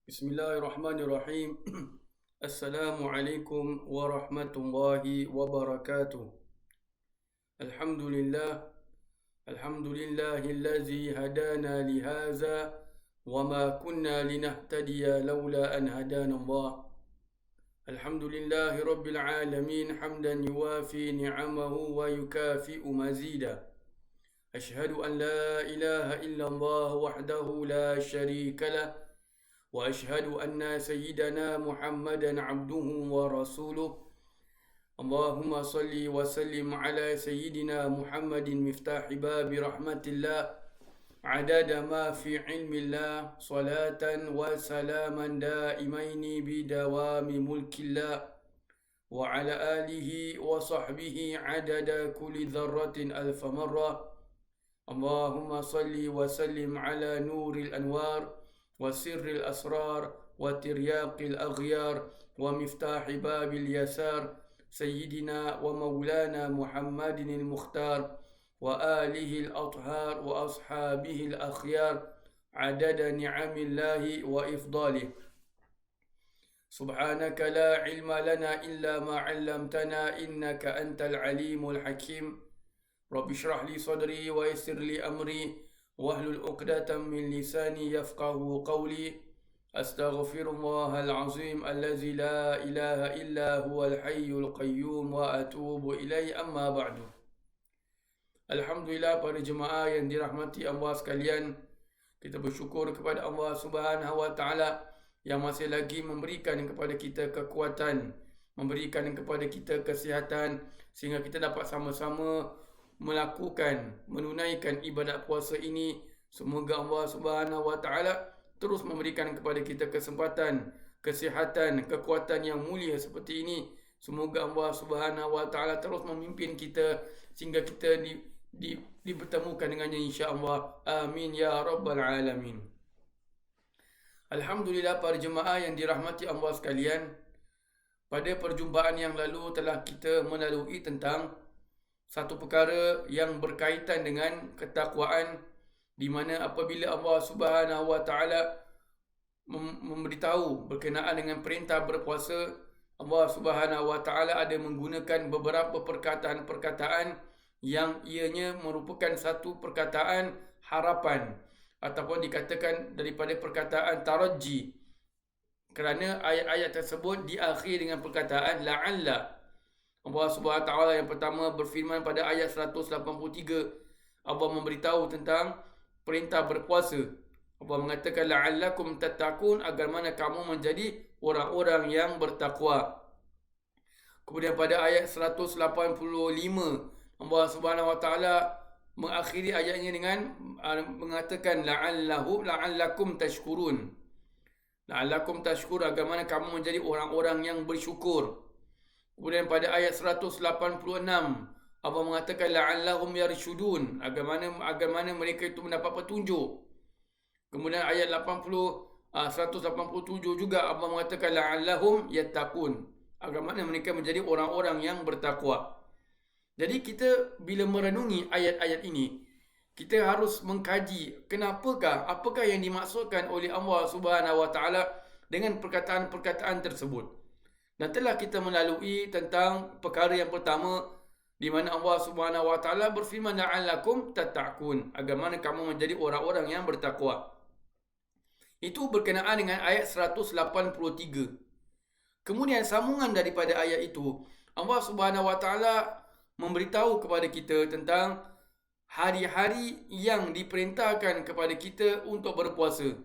Bismillahirrahmanirrahim. Assalamualaikum warahmatullahi wabarakatuh. Alhamdulillah. Alhamdulillahillazi hadana lihaza wa ma kunna linahtadiya laula an hadana Allah. Alhamdulillahi rabbil alamin hamdan yuwafi ni'amahu wa yukafi'u mazida. Ashhadu an la ilaha illallah wahdahu la sharika lah. وأشهد أن سيدنا محمدا عبده ورسوله. اللهم صل وسلم على سيدنا محمد مفتاح باب رحمة الله عدد ما في علم الله صلاة وسلاما دائمين بدوام ملك الله وعلى آله وصحبه عدد كل ذرة ألف مرة. اللهم صل وسلم على نور الأنوار وسر الأسرار وترياق الأغيار ومفتاح باب اليسار سيدنا ومولانا محمد المختار وآله الأطهار وأصحابه الأخيار عدد نعم الله وإفضاله. سبحانك لا علم لنا إلا ما علمتنا إنك أنت العليم الحكيم. رب اشرح لي صدري ويسر لي أمري واحلل عقدة من لساني يفقه قولي. أستغفر الله العظيم الذي لا إله إلا هو الحي القيوم وأتوب إليه. أما بعد. Alhamdulillah, para jemaah yang dirahmati Allah sekalian, kita bersyukur kepada Allah Subhanahu wa taala yang masih lagi memberikan kepada kita kekuatan, memberikan kepada kita kesihatan sehingga kita dapat sama-sama menunaikan ibadat puasa ini. Semoga Allah Subhanahu wa taala terus memberikan kepada kita kesempatan, kesihatan, kekuatan yang mulia seperti ini. Semoga Allah Subhanahu wa taala terus memimpin kita sehingga kita dipertemukan dengannya insya-Allah. Amin ya rabbal alamin. Alhamdulillah, para jemaah yang dirahmati Allah sekalian, pada perjumpaan yang lalu telah kita melalui tentang satu perkara yang berkaitan dengan ketakwaan, di mana apabila Allah Subhanahu wa taala memberitahu berkenaan dengan perintah berpuasa, Allah Subhanahu wa taala ada menggunakan beberapa perkataan-perkataan yang ianya merupakan satu perkataan harapan ataupun dikatakan daripada perkataan taraji, kerana ayat-ayat tersebut diakhiri dengan perkataan la'alla. Allah Subhanahu wa taala yang pertama berfirman pada ayat 183, Allah memberitahu tentang perintah berpuasa. Allah mengatakan la'allakum tattaqun, agar mana kamu menjadi orang-orang yang bertakwa. Kemudian pada ayat 185 Allah Subhanahu wa taala mengakhiri ayatnya dengan mengatakan la'allakum tashkurun. La'allakum tashkur, agar mana kamu menjadi orang-orang yang bersyukur. Kemudian pada ayat 186 Allah mengatakan la'allahum yarshudun, agar mana mereka itu mendapat petunjuk. Kemudian ayat 187 juga Allah mengatakan la'allahum yattaqun, agar mana mereka menjadi orang-orang yang bertakwa. Jadi kita bila merenungi ayat-ayat ini, kita harus mengkaji apakah yang dimaksudkan oleh Allah Subhanahu wa taala dengan perkataan-perkataan tersebut. Dan telah kita melalui tentang perkara yang pertama, di mana Allah Subhanahu wa taala berfirman la'allakum tattaqun, agar mana kamu menjadi orang-orang yang bertakwa. Itu berkenaan dengan ayat 183. Kemudian sambungan daripada ayat itu, Allah Subhanahu wa taala memberitahu kepada kita tentang hari-hari yang diperintahkan kepada kita untuk berpuasa.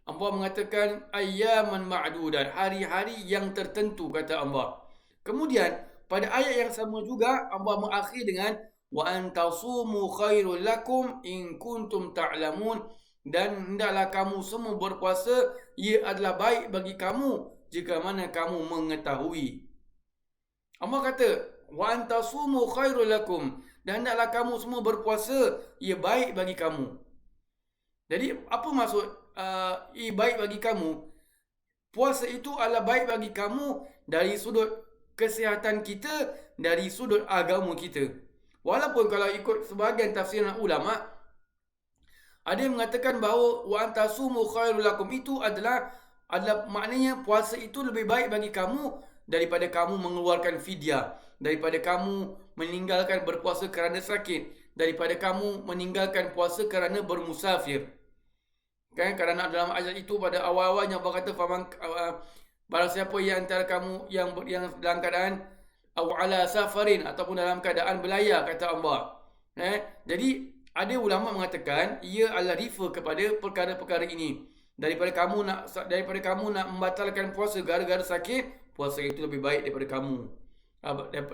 Allah mengatakan ayyaman ma'dudat, hari-hari yang tertentu, kata Allah. Kemudian pada ayat yang sama juga Allah mengakhiri dengan wa antasumu khairul lakum in kuntum ta'lamun, dan hendaklah kamu semua berpuasa, ia adalah baik bagi kamu jika mana kamu mengetahui. Allah kata wa antasumu khairul lakum, dan hendaklah kamu semua berpuasa, ia baik bagi kamu. Jadi apa maksud baik bagi kamu? Puasa itu adalah baik bagi kamu dari sudut kesihatan kita, dari sudut agama kita. Walaupun kalau ikut sebahagian tafsiran ulama, Ada yang mengatakan bahawa wa antasumu khairul lakum itu adalah maknanya puasa itu lebih baik bagi kamu daripada kamu mengeluarkan fidyah, daripada kamu meninggalkan berpuasa kerana sakit, daripada kamu meninggalkan puasa kerana bermusafir. Kan kerana dalam ayat itu pada awal-awalnya Allah kata barang siapa yang antara kamu yang dalam keadaan ala safarin ataupun dalam keadaan belayar, kata Allah. Jadi ada ulama mengatakan ia adalah refer kepada perkara-perkara ini. Daripada kamu nak membatalkan puasa gara-gara sakit, puasa itu lebih baik daripada kamu.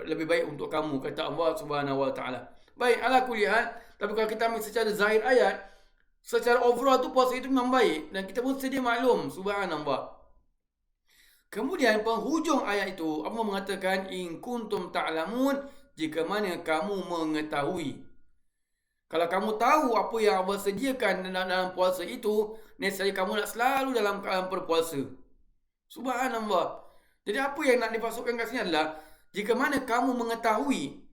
Lebih baik untuk kamu, kata Allah Subhanahu Wa Taala. Baik, ala kulli hal, tapi kalau kita ambil secara zahir ayat, secara overall tu puasa itu memang baik dan kita pun sedia maklum, subhanallah. Kemudian penghujung ayat itu Allah mengatakan in kuntum ta'lamun, jika mana kamu mengetahui. Kalau kamu tahu apa yang Allah sediakan dalam puasa itu, nescaya kamu nak selalu dalam keadaan berpuasa. Subhanallah. Jadi apa yang nak dimasukkan kat sini adalah jika mana kamu mengetahui,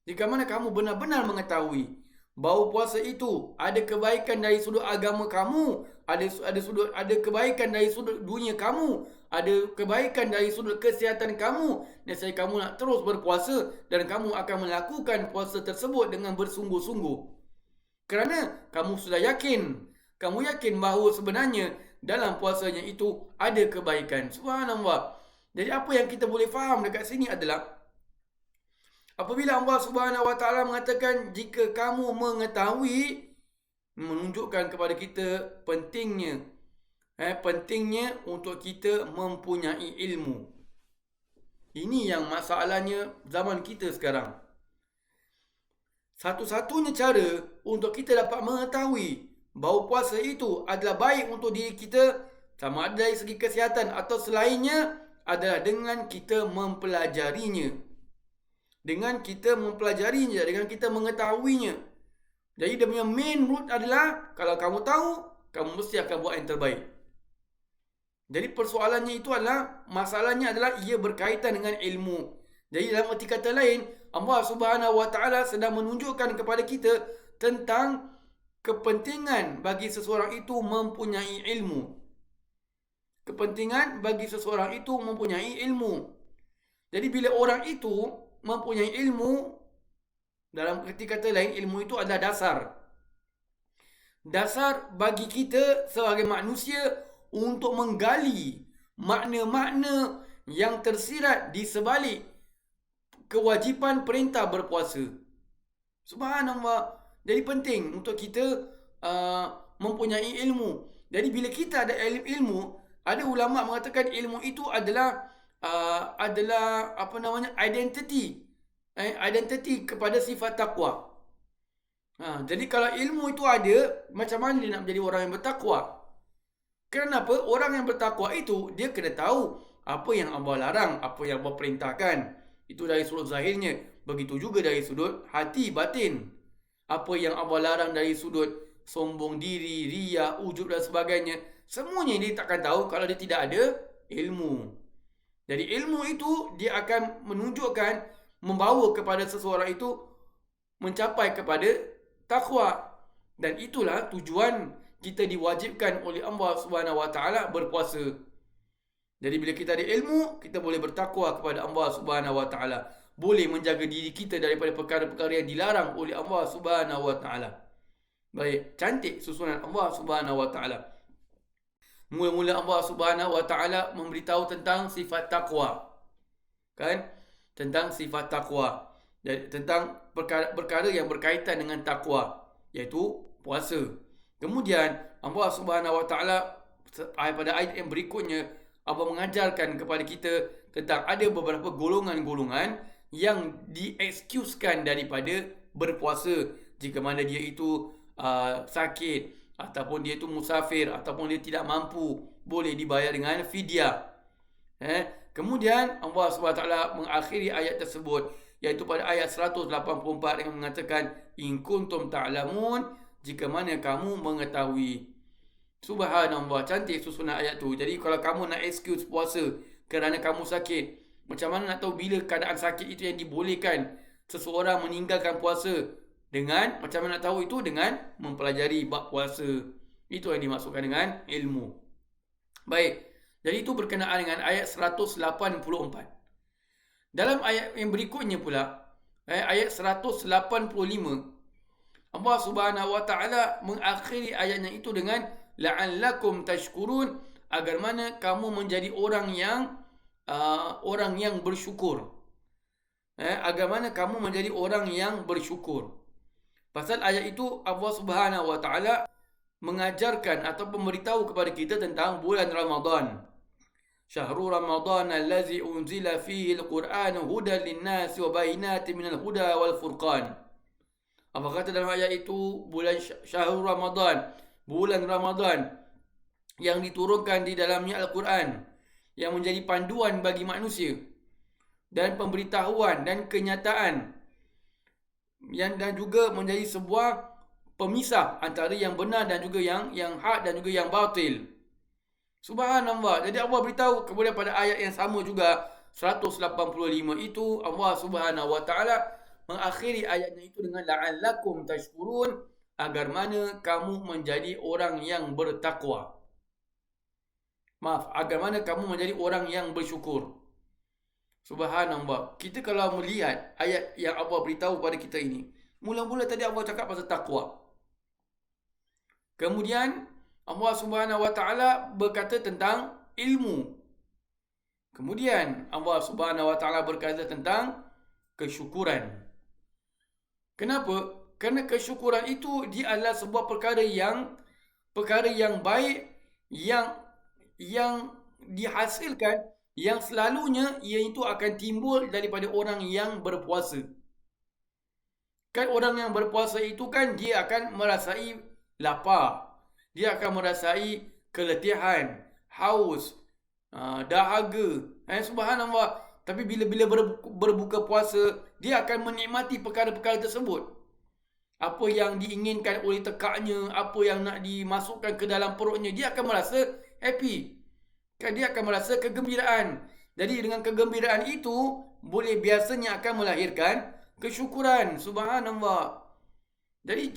jika mana kamu benar-benar mengetahui bahawa puasa itu ada kebaikan dari sudut agama kamu, ada kebaikan dari sudut dunia kamu, ada kebaikan dari sudut kesihatan kamu, nescaya kamu nak terus berpuasa dan kamu akan melakukan puasa tersebut dengan bersungguh-sungguh. Kerana kamu sudah yakin, kamu yakin bahawa sebenarnya dalam puasanya itu ada kebaikan. Subhanallah. Jadi apa yang kita boleh faham dekat sini adalah apabila Allah Subhanahu Wa Taala mengatakan jika kamu mengetahui, menunjukkan kepada kita pentingnya untuk kita mempunyai ilmu. Ini yang masalahnya zaman kita sekarang. Satu-satunya cara untuk kita dapat mengetahui bahawa puasa itu adalah baik untuk diri kita, sama ada dari segi kesihatan atau selainnya, adalah dengan kita mempelajarinya. Dengan kita mengetahuinya. Jadi dia punya main root adalah kalau kamu tahu, kamu mesti akan buat yang terbaik. Jadi persoalannya itu adalah, masalahnya adalah ia berkaitan dengan ilmu. Jadi dalam arti kata lain, Allah Subhanahu Wa Taala sedang menunjukkan kepada kita tentang kepentingan bagi seseorang itu mempunyai ilmu. Kepentingan bagi seseorang itu mempunyai ilmu. Jadi bila orang itu mempunyai ilmu, dalam arti kata lain, ilmu itu adalah dasar. Dasar bagi kita sebagai manusia untuk menggali makna-makna yang tersirat di sebalik kewajipan perintah berpuasa. Subhanallah. Jadi penting untuk kita mempunyai ilmu. Jadi bila kita ada ilmu, ada ulama mengatakan ilmu itu adalah identity kepada sifat takwa. Jadi kalau ilmu itu ada, macam mana dia nak menjadi orang yang bertakwa? Kenapa? Orang yang bertakwa itu dia kena tahu apa yang Allah larang, apa yang Allah perintahkan. Itu dari sudut zahirnya. Begitu juga dari sudut hati batin. Apa yang Allah larang dari sudut sombong diri, riya, ujub dan sebagainya. Semuanya dia takkan tahu kalau dia tidak ada ilmu. Jadi ilmu itu dia akan menunjukkan, membawa kepada seseorang itu mencapai kepada takwa. Dan itulah tujuan kita diwajibkan oleh Allah Subhanahu Wa Taala berpuasa. Jadi bila kita ada ilmu, kita boleh bertakwa kepada Allah Subhanahu Wa Taala. Boleh menjaga diri kita daripada perkara-perkara yang dilarang oleh Allah Subhanahu Wa Taala. Baik, cantik susunan Allah Subhanahu Wa Taala. Mula-mula Allah Subhanahu Wa Taala memberitahu tentang sifat takwa. Kan? Tentang sifat takwa. Jadi tentang perkara yang berkaitan dengan takwa, iaitu puasa. Kemudian Allah Subhanahu Wa Taala pada ayat yang berikutnya Allah mengajarkan kepada kita tentang ada beberapa golongan-golongan yang diexcusekan daripada berpuasa jika mana dia itu sakit ataupun dia itu musafir ataupun dia tidak mampu, boleh dibayar dengan fidyah. Kemudian Allah SWT mengakhiri ayat tersebut iaitu pada ayat 184 yang mengatakan in kuntum ta'lamun, jika mana kamu mengetahui. Subhanallah, cantik susunan ayat tu. Jadi kalau kamu nak excuse puasa kerana kamu sakit, macam mana nak tahu bila keadaan sakit itu yang dibolehkan seseorang meninggalkan puasa Dengan, macam mana nak tahu itu? Dengan mempelajari bab puasa. Itu yang dimaksudkan dengan ilmu. Baik. Jadi itu berkenaan dengan ayat 184. Dalam ayat yang berikutnya pula, ayat 185, Allah Subhanahu wa taala mengakhiri ayatnya itu dengan la'allakum tashkurun, agar mana kamu menjadi orang yang bersyukur. Agar mana kamu menjadi orang yang bersyukur. Pasal ayat itu Allah Subhanahu wa taala mengajarkan atau memberitahu kepada kita tentang bulan Ramadan. Syahrul Ramadan allazi unzila fihi al-Qur'an hudan lin-nas wa bayyinatin minal huda wal furqan. Apa kata dalam ayat itu? Bulan Syahrul Ramadan, bulan Ramadan yang diturunkan di dalamnya Al-Quran, yang menjadi panduan bagi manusia dan pemberitahuan dan kenyataan, dan juga menjadi sebuah pemisah antara yang benar dan juga yang hak dan juga yang batil. Subhanallah. Jadi Allah beritahu kepada ayat yang sama juga 185 itu, Allah Subhanahu wa taala mengakhiri ayatnya itu dengan la'allakum tashkurun, agar mana kamu menjadi orang yang bertakwa. Agar mana kamu menjadi orang yang bersyukur. Subhanallah. Kita kalau melihat ayat yang Allah beritahu pada kita ini, mula-mula tadi Allah cakap pasal takwa. Kemudian Allah Subhanahu wa taala berkata tentang ilmu. Kemudian Allah Subhanahu wa taala berkata tentang kesyukuran. Kenapa? Kerana kesyukuran itu dia adalah sebuah perkara yang baik, yang dihasilkan, yang selalunya ia itu akan timbul daripada orang yang berpuasa. Kan orang yang berpuasa itu kan dia akan merasai lapar, dia akan merasai keletihan, haus, dahaga. Subhanallah. Tapi bila berbuka puasa, dia akan menikmati perkara-perkara tersebut. Apa yang diinginkan oleh tekaknya, apa yang nak dimasukkan ke dalam perutnya, dia akan merasa happy. Dia akan merasa kegembiraan. Jadi dengan kegembiraan itu, boleh biasanya akan melahirkan kesyukuran. Subhanallah. Jadi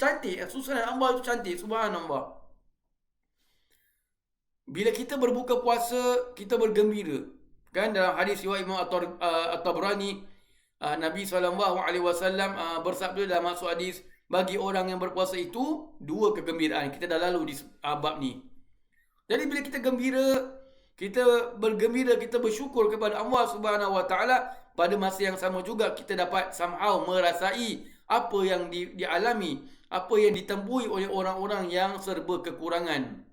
cantik, susunan Allah itu cantik. Subhanallah. Bila kita berbuka puasa, kita bergembira. Kan dalam hadis riwayat Imam At-Tabrani, Nabi SAW bersabda dalam masuk hadis, bagi orang yang berpuasa itu dua kegembiraan. Kita dah lalu di bab ni. Jadi bila kita gembira, kita bergembira, kita bersyukur kepada Allah Subhanahu wa taala, pada masa yang sama juga kita dapat somehow merasai apa yang dialami, apa yang ditempuhi oleh orang-orang yang serba kekurangan.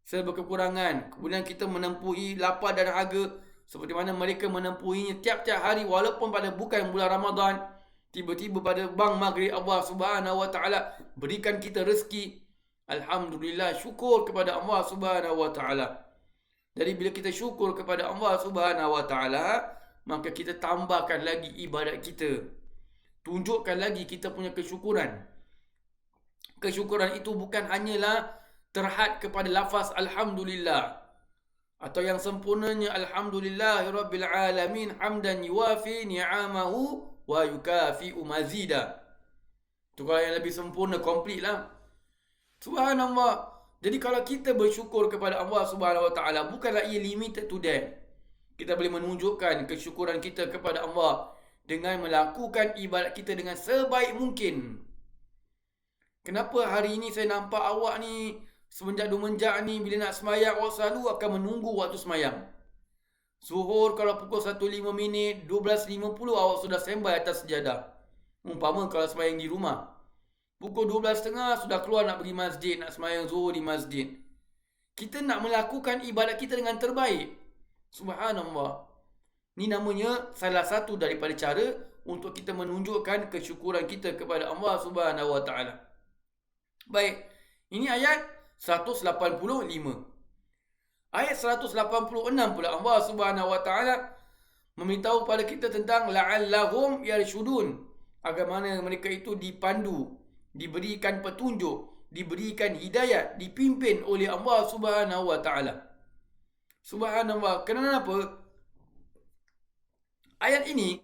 Kemudian kita menempuhi lapar dan dahaga seperti mana mereka menempuhinya tiap-tiap hari, walaupun pada bukan bulan Ramadan. Tiba-tiba pada bang maghrib Allah Subhanahu wa taala berikan kita rezeki. Alhamdulillah, syukur kepada Allah Subhanahu wa taala. Jadi bila kita syukur kepada Allah Subhanahu wa taala, maka kita tambahkan lagi ibadat kita. Tunjukkan lagi kita punya kesyukuran. Kesyukuran itu bukan hanyalah terhad kepada lafaz Alhamdulillah, atau yang sempurnanya Alhamdulillahirabbil alamin hamdan yuwafi ni'amahu wa yukafi'u mazida. Itu kalau yang lebih sempurna, complete lah. Subhanallah. Jadi kalau kita bersyukur kepada Allah Subhanahu wa taala, bukanlah ia limited to that. Kita boleh menunjukkan kesyukuran kita kepada Allah dengan melakukan ibadat kita dengan sebaik mungkin. Kenapa hari ini saya nampak awak ni semenjak dumenjak ni, bila nak semayang, awak selalu akan menunggu waktu semayang. Zuhur kalau pukul 1.05, 12.50 awak sudah standby atas sejadah. Umpama kalau semayang di rumah, pukul 12.30 sudah keluar nak pergi masjid, nak semayang zuhur di masjid. Kita nak melakukan ibadat kita dengan terbaik. Subhanallah. Ini namanya salah satu daripada cara untuk kita menunjukkan kesyukuran kita kepada Allah Subhanahu wa taala. Baik, ini ayat 185. Ayat 186 pula Allah Subhanahu wa taala memberitahu pada kita tentang la'allahum yarshudun, agar mana mereka itu dipandu, diberikan petunjuk, diberikan hidayat, dipimpin oleh Allah Subhanahu wa taala. Subhanallah. Kenapa? Ayat ini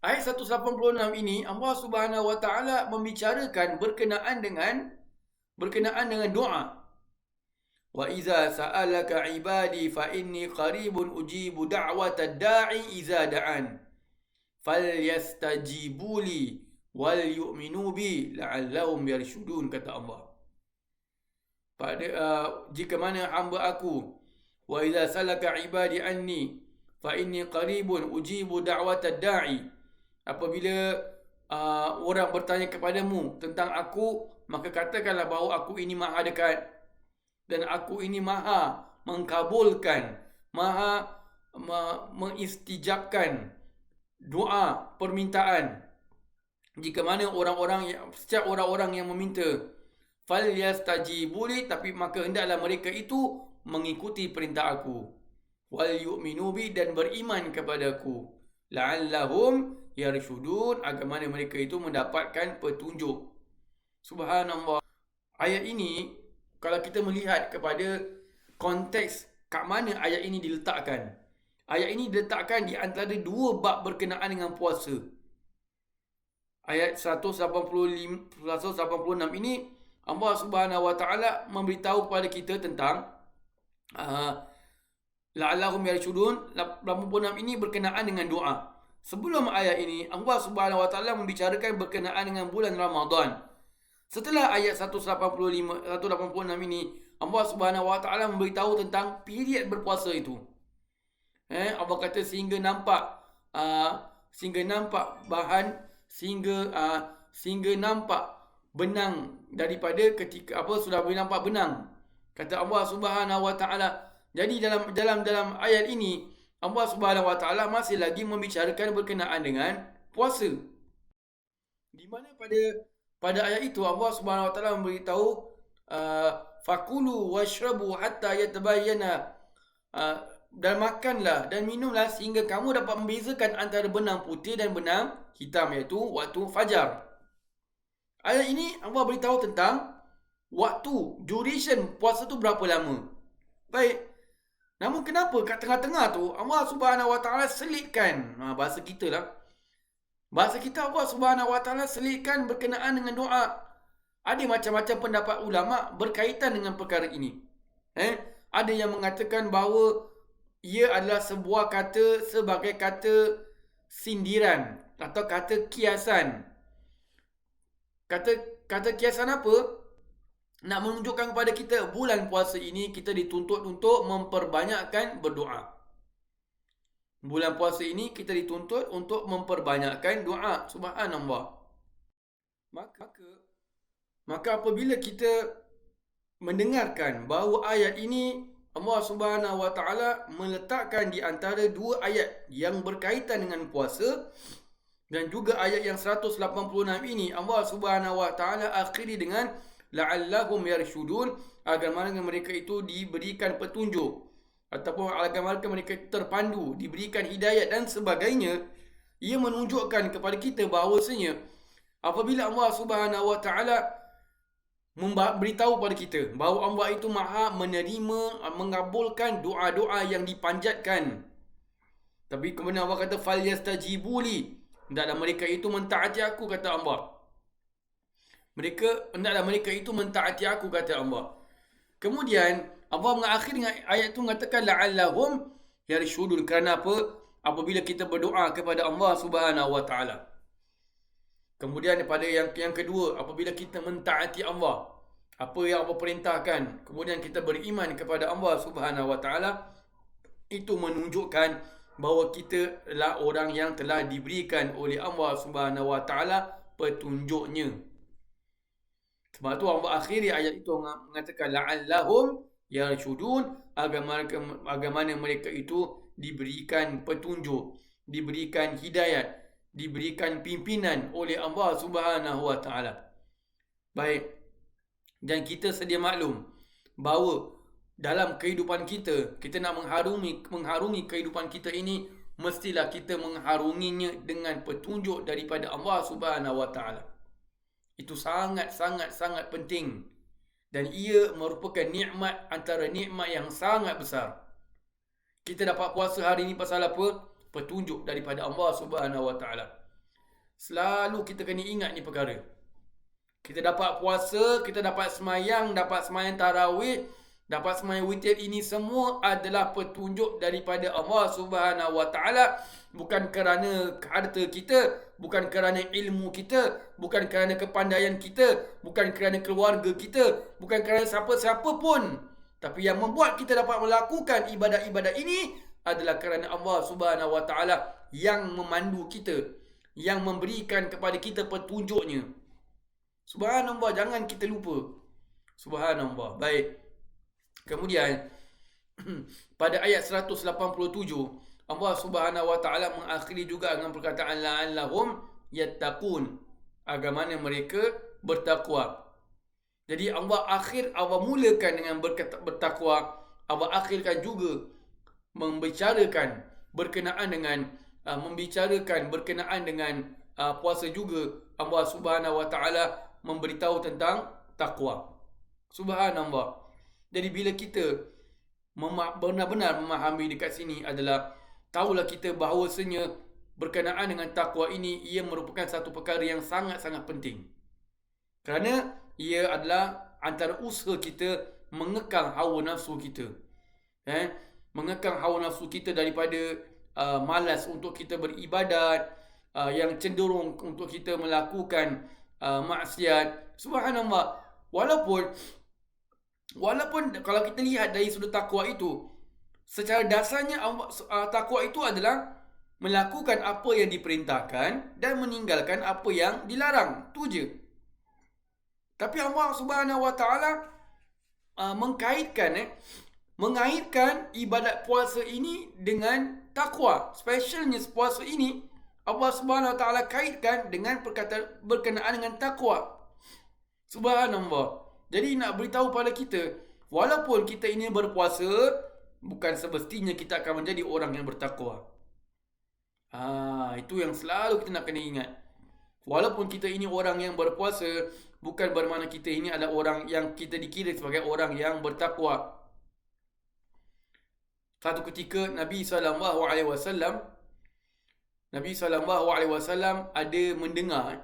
Ayat 186 ini Allah Subhanahu Wa Taala membicarakan berkenaan dengan doa. Wa idza sa'alaka 'ibadi fa inni qaribun ujibu da'watad da'i idza da'an. Falyastajibu li wal yu'minu bi la'allahum yarshudun, kata Allah. Jika mana hamba aku, wa idza salaka 'ibadi anni fa inni qaribun ujibu da'watad da'i, apabila orang bertanya kepadamu tentang aku, maka katakanlah bahawa aku ini maha dekat dan aku ini maha mengkabulkan, maha mengistijabkan doa permintaan. Jika mana setiap orang-orang yang meminta, falyastajibu li, tapi maka hendaklah mereka itu mengikuti perintah aku, wal yu'minu bi, dan beriman kepadaku, la'allahum yarshudun, agar mana mereka itu mendapatkan petunjuk. Subhanallah. Ayat ini, kalau kita melihat kepada konteks kat mana ayat ini diletakkan, ayat ini diletakkan di antara dua bab berkenaan dengan puasa. Ayat 186 ini, Allah Subhanahu Wa Taala memberitahu kepada kita tentang la'allahum yarshudun. 86 ini berkenaan dengan doa. Sebelum ayat ini, Allah Subhanahu Wa Taala membicarakan berkenaan dengan bulan Ramadan. Setelah ayat 186 ini, Allah Subhanahu Wa Taala memberitahu tentang period berpuasa itu. Allah kata sehingga nampak bahan, sehingga nampak benang daripada ketika sudah boleh nampak benang, kata Allah Subhanahu Wa Taala. Jadi dalam ayat ini, Allah Subhanahu Wa Taala masih lagi membicarakan berkenaan dengan puasa. Di mana pada ayat itu Allah Subhanahu Wa Taala memberitahu fakulu washrabu hatta yatabayyana, dan makanlah dan minumlah sehingga kamu dapat membezakan antara benang putih dan benang hitam, iaitu waktu fajar. Ayat ini Allah beritahu tentang waktu, duration puasa tu berapa lama. Baik. Namun kenapa kat tengah-tengah tu Allah Subhanahu Wa Taala selitkan, bahasa kita lah, bahasa kita, Allah Subhanahu Wa Taala selitkan berkenaan dengan doa. Ada macam-macam pendapat ulama berkaitan dengan perkara ini. Ada yang mengatakan bahawa ia adalah sebuah kata sebagai kata sindiran atau kata kiasan. Kata kiasan apa? Nak menunjukkan kepada kita bulan puasa ini kita dituntut untuk memperbanyakkan berdoa. Bulan puasa ini kita dituntut untuk memperbanyakkan doa. Subhanallah. Maka apabila kita mendengarkan bahawa ayat ini Allah Subhanahu Wa Taala meletakkan di antara dua ayat yang berkaitan dengan puasa, dan juga ayat yang 186 ini Allah Subhanahu Wa Taala akhiri dengan la'allahum yarshudun, agar mana mereka itu diberikan petunjuk, ataupun agar mereka terpandu, diberikan hidayat dan sebagainya. Ia menunjukkan kepada kita bahawasanya apabila Allah Subhanahu Wa Taala memberitahu pada kita bahawa Allah itu maha menerima, mengabulkan doa-doa yang dipanjatkan, tapi kemudian Allah kata falyastajibu li, hendaklah mereka itu mentaati aku, kata Allah. Hendaklah mereka itu mentaati aku, kata Allah. Kemudian Allah mengakhiri ayat itu mengatakan la'allahum yarshudun. Kerana apa? Apabila kita berdoa kepada Allah Subhanahu Wa Taala. Kemudian pada yang kedua, apabila kita mentaati Allah, apa yang Allah perintahkan, kemudian kita beriman kepada Allah Subhanahu Wa Taala, itu menunjukkan bahawa kita adalah orang yang telah diberikan oleh Allah Subhanahu Wa Taala petunjuknya. Sebab tu Allah akhiri ayat itu mengatakan la'allahum yarshudun, agar mana mereka itu diberikan petunjuk, diberikan hidayat, diberikan pimpinan oleh Allah Subhanahu Wa Taala. Baik. Dan kita sedia maklum bahawa dalam kehidupan kita nak mengharungi kehidupan kita ini, mestilah kita mengharunginya dengan petunjuk daripada Allah Subhanahu Wa Taala. Itu sangat penting, dan ia merupakan nikmat antara nikmat yang sangat besar. Kita dapat puasa hari ini pasal apa? Petunjuk daripada Allah Subhanahu Wa Taala. Selalu kita kena ingat ni perkara. Kita dapat puasa, kita dapat semayang tarawih, dapat semayang witir, ini semua adalah petunjuk daripada Allah Subhanahu Wa Taala, bukan kerana harta kita, bukan kerana ilmu kita, bukan kerana kepandaian kita, bukan kerana keluarga kita, bukan kerana siapa-siapa pun. Tapi yang membuat kita dapat melakukan ibadat-ibadat ini adalah kerana Allah Subhanahu Wa Taala yang memandu kita, yang memberikan kepada kita petunjuknya. Subhanallah, jangan kita lupa. Subhanallah. Baik. Kemudian pada ayat 187 Allah Subhanahu Wa Taala mengakhiri juga dengan perkataan la'allahum yattaqun, agar mana mereka bertakwa. Jadi Allah mulakan dengan bertakwa, Allah akhirkan juga membicarakan berkenaan dengan puasa juga. Allah Subhanahu Wa Taala memberitahu tentang takwa. Subhanallah. Jadi bila kita benar-benar memahami dekat sini adalah, tahulah kita bahawasanya berkenaan dengan takwa ini, ia merupakan satu perkara yang sangat-sangat penting. Kerana ia adalah antara usaha kita mengekang hawa nafsu kita. Mengekang hawa nafsu kita daripada malas untuk kita beribadat, yang cenderung untuk kita melakukan maksiat. Subhanallah. Walaupun kalau kita lihat dari sudut takwa itu, secara dasarnya takwa itu adalah melakukan apa yang diperintahkan dan meninggalkan apa yang dilarang. Tu je. Tapi Allah Subhanahu Wa Taala mengaitkan ibadat puasa ini dengan takwa. Specialnya puasa ini Allah Subhanahu Wa Taala kaitkan dengan berkenaan dengan takwa. Subhanallah. Jadi nak beritahu pada kita, walaupun kita ini berpuasa, bukan semestinya kita akan menjadi orang yang bertakwa. Itu yang selalu kita nak kena ingat. Walaupun kita ini orang yang berpuasa, bukan bermakna kita ini adalah orang yang kita dikira sebagai orang yang bertakwa. Satu ketika Nabi SAW ada mendengar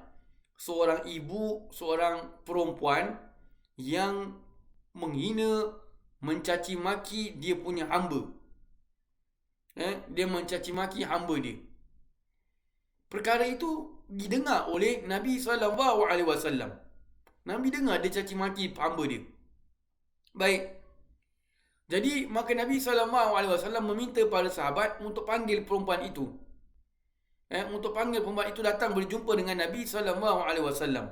seorang ibu, seorang perempuan yang menghina, mencaci maki dia punya hamba. Dia mencaci maki hamba dia. Perkara itu didengar oleh Nabi SAW. Nabi dengar dia caci maki hamba dia. Baik. Jadi maka Nabi SAW meminta para sahabat untuk panggil perempuan itu. Untuk panggil perempuan itu datang berjumpa dengan Nabi SAW.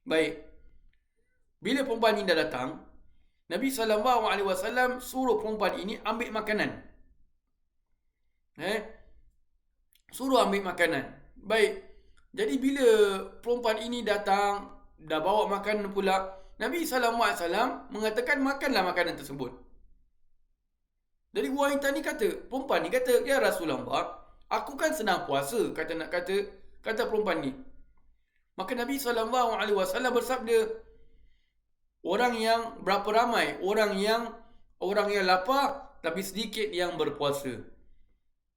Baik. Bila perempuan ini dah datang, Nabi SAW suruh perempuan ini ambil makanan. Suruh ambil makanan. Baik. Jadi bila perempuan ini datang, dah bawa makanan pula, Nabi SAW mengatakan makanlah makanan tersebut. Jadi perempuan ni kata, ya Rasulullah, aku kan senang puasa, kata perempuan ni. Maka Nabi SAW bersabda, orang yang berapa ramai, orang yang lapar tapi sedikit yang berpuasa.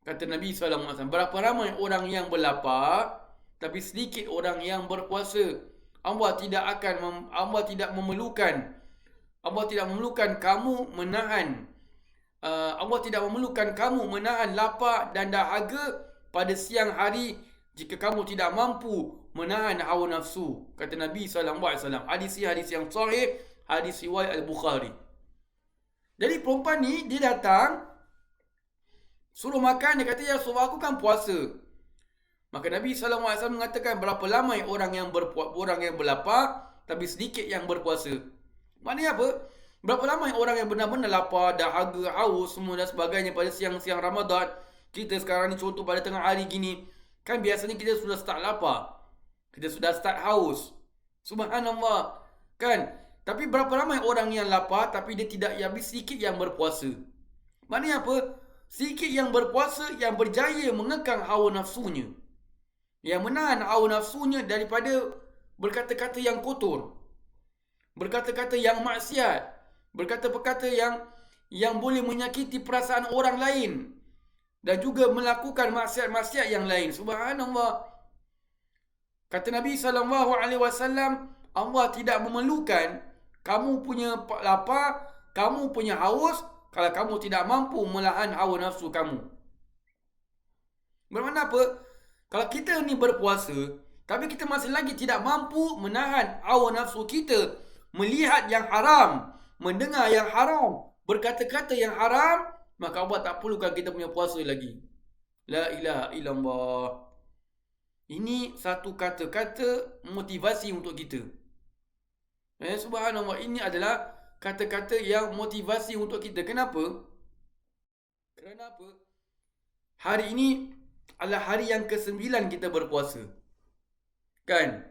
Kata Nabi SAW, berapa ramai orang yang berlapar tapi sedikit orang yang berpuasa. Allah tidak memerlukan kamu menahan. Allah tidak memerlukan kamu menahan lapar dan dahaga pada siang hari jika kamu tidak mampu menahan hawa nafsu. Kata Nabi SAW. Hadis yang sahih, hadis riwayat Al-Bukhari. Jadi perempuan ni dia datang, suruh makan, dia kata, ya Rasulullah, aku kan puasa. Maka Nabi SAW mengatakan, berapa ramai orang yang berlapar tapi sedikit yang berpuasa. Maknanya apa? Berapa ramai orang yang benar-benar lapar, dahaga, haus, semua dan sebagainya pada siang-siang Ramadan. Kita sekarang ni contoh pada tengah hari gini, kan biasanya kita sudah start lapar, kita sudah start haus. Subhanallah. Kan? Tapi berapa ramai orang yang lapar tapi dia tidak, sedikit yang berpuasa. Maknanya apa? Sedikit yang berpuasa yang berjaya mengekang hawa nafsunya, yang menahan hawa nafsunya daripada berkata-kata yang kotor, berkata-kata yang maksiat, berkata-kata yang boleh menyakiti perasaan orang lain, dan juga melakukan maksiat-maksiat yang lain. Subhanallah. Kata Nabi SAW, Allah tidak memerlukan kamu punya lapar, kamu punya haus, kalau kamu tidak mampu melahan hawa nafsu kamu. Bermakna apa? Kalau kita ni berpuasa, tapi kita masih lagi tidak mampu menahan hawa nafsu kita, melihat yang haram, mendengar yang haram, berkata-kata yang haram, maka Allah tak perlukan kita punya puasa lagi. La ilaha illallah. Ini satu kata-kata motivasi untuk kita. Subhanallah, ini adalah kata-kata yang motivasi untuk kita. Kenapa? Kerana apa? Hari ini adalah hari yang ke-9 kita berpuasa. Kan?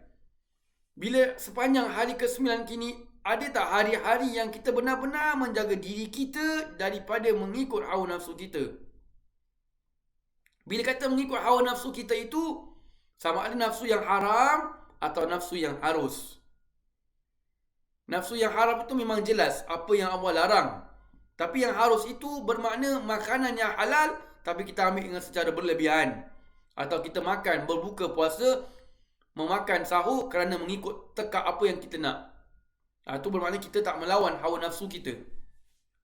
Bila sepanjang hari ke-9 kini, ada tak hari-hari yang kita benar-benar menjaga diri kita daripada mengikut hawa nafsu kita? Bila kata mengikut hawa nafsu kita itu, sama ada nafsu yang haram atau nafsu yang harus. Nafsu yang haram itu memang jelas apa yang Allah larang. Tapi yang harus itu bermakna makanan yang halal, tapi kita ambil dengan secara berlebihan. Atau kita makan, berbuka puasa, memakan sahur kerana mengikut tekak apa yang kita nak. Itu bermakna kita tak melawan hawa nafsu kita.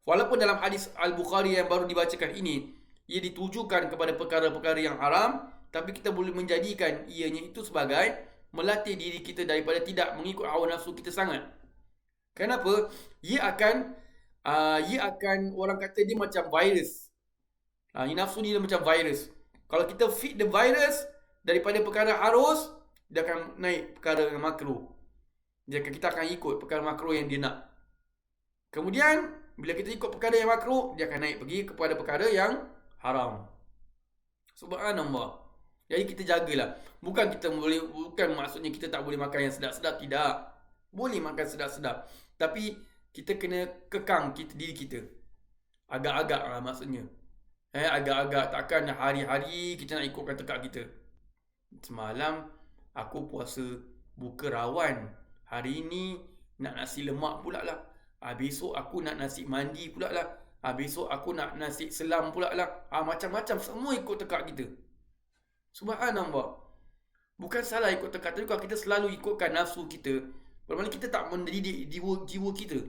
Walaupun dalam hadis Al-Bukhari yang baru dibacakan ini, ia ditujukan kepada perkara-perkara yang haram, tapi kita boleh menjadikan ianya itu sebagai melatih diri kita daripada tidak mengikut hawa nafsu kita sangat. Kenapa? Ia akan orang kata dia macam virus. Nafsu ni dia macam virus. Kalau kita feed the virus daripada perkara harus, dia akan naik perkara yang makruh. Kita akan ikut perkara makruh yang dia nak. Kemudian bila kita ikut perkara yang makruh, dia akan naik pergi kepada perkara yang haram. Subhanallah. Jadi kita jagalah. Bukan maksudnya kita tak boleh makan yang sedap-sedap, tidak. Boleh makan sedap-sedap, tapi kita kena kekang diri kita. Agak-agak lah maksudnya. Agak-agak, takkan hari-hari kita nak ikutkan tekak kita. Semalam aku puasa buka rawan, hari ini nak nasi lemak pula lah. Besok aku nak nasi mandi pula lah. Besok aku nak nasi selam pula lah. Macam-macam semua ikut tekak kita. Subhanallah. Bukan salah ikut tekak, tapi kalau kita selalu ikutkan nafsu kita, bermakna kita tak mendidik jiwa kita.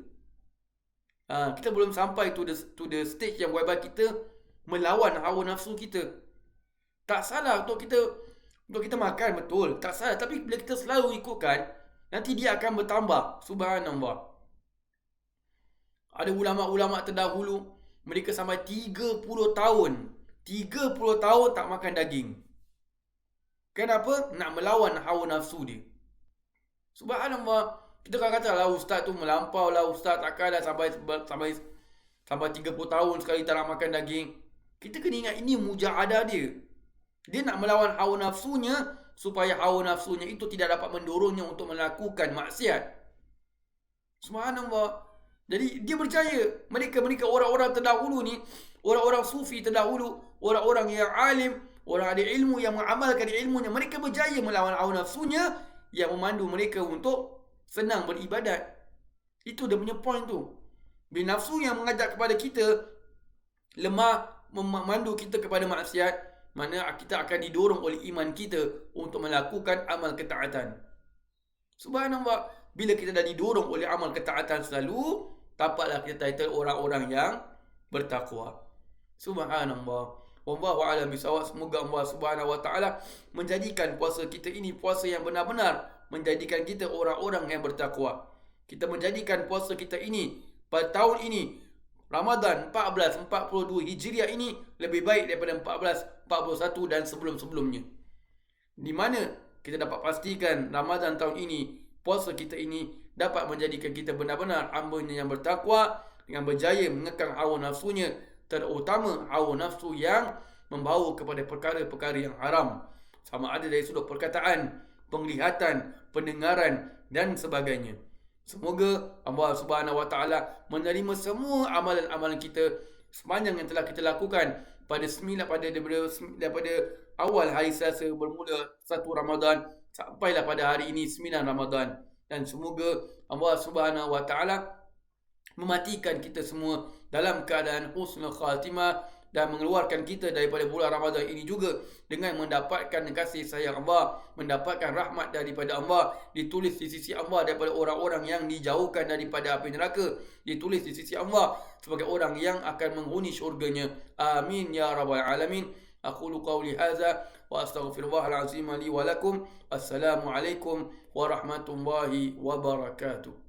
Kita belum sampai to the stage yang whereby kita melawan hawa nafsu kita. Tak salah untuk kita makan, betul. Tak salah, tapi bila kita selalu ikutkan, nanti dia akan bertambah. Subhanallah. Ada ulama-ulama terdahulu, mereka sampai 30 tahun. 30 tahun tak makan daging. Kenapa? Nak melawan hawa nafsu dia. Subhanallah. Kita kan kata lah, ustaz tu melampau lah, ustaz takkanlah sampai 30 tahun sekali tak nak makan daging. Kita kena ingat ini mujahadah dia. Dia nak melawan hawa nafsunya supaya hawa nafsunya itu tidak dapat mendorongnya untuk melakukan maksiat. Subhanallah. Jadi dia percaya mereka orang-orang terdahulu ni, orang-orang sufi terdahulu, orang-orang yang alim, orang ada ilmu yang mengamalkan ilmunya, mereka berjaya melawan hawa nafsunya yang memandu mereka untuk senang beribadat. Itu dia punya point tu. Bila nafsu yang mengajak kepada kita lemah, memandu kita kepada maksiat, mana kita akan didorong oleh iman kita untuk melakukan amal ketaatan. Subhanallah. Bila kita dah didorong oleh amal ketaatan selalu, dapatlah kita title orang-orang yang bertakwa. Subhanallah. Wallahu a'lam bishawab. Semoga Allah Subhanahu wa taala menjadikan puasa kita ini puasa yang benar-benar menjadikan kita orang-orang yang bertakwa. Kita menjadikan puasa kita ini pada tahun ini, Ramadan 1442 Hijriah ini, lebih baik daripada 1441 dan sebelum-sebelumnya. Di mana kita dapat pastikan Ramadan tahun ini, puasa kita ini dapat menjadikan kita benar-benar hamba-Nya yang bertakwa dengan berjaya mengekang hawa nafsunya, terutama hawa nafsu yang membawa kepada perkara-perkara yang haram, sama ada dari sudut perkataan, penglihatan, pendengaran dan sebagainya. Semoga Allah Subhanahu wa taala menerima semua amalan-amalan kita sepanjang yang telah kita lakukan daripada awal hari Selasa bermula 1 Ramadan sampailah pada hari ini 9 Ramadan, dan semoga Allah Subhanahu wa taala mematikan kita semua dalam keadaan husnul khatimah, dan mengeluarkan kita daripada bulan Ramadan ini juga dengan mendapatkan kasih sayang Allah, mendapatkan rahmat daripada Allah, ditulis di sisi Allah daripada orang-orang yang dijauhkan daripada api neraka, ditulis di sisi Allah sebagai orang yang akan menghuni syurganya. Amin ya rabbal alamin. Aqulu qawli hadza wa astaghfirullahal azim li wa lakum. Assalamualaikum warahmatullahi wabarakatuh.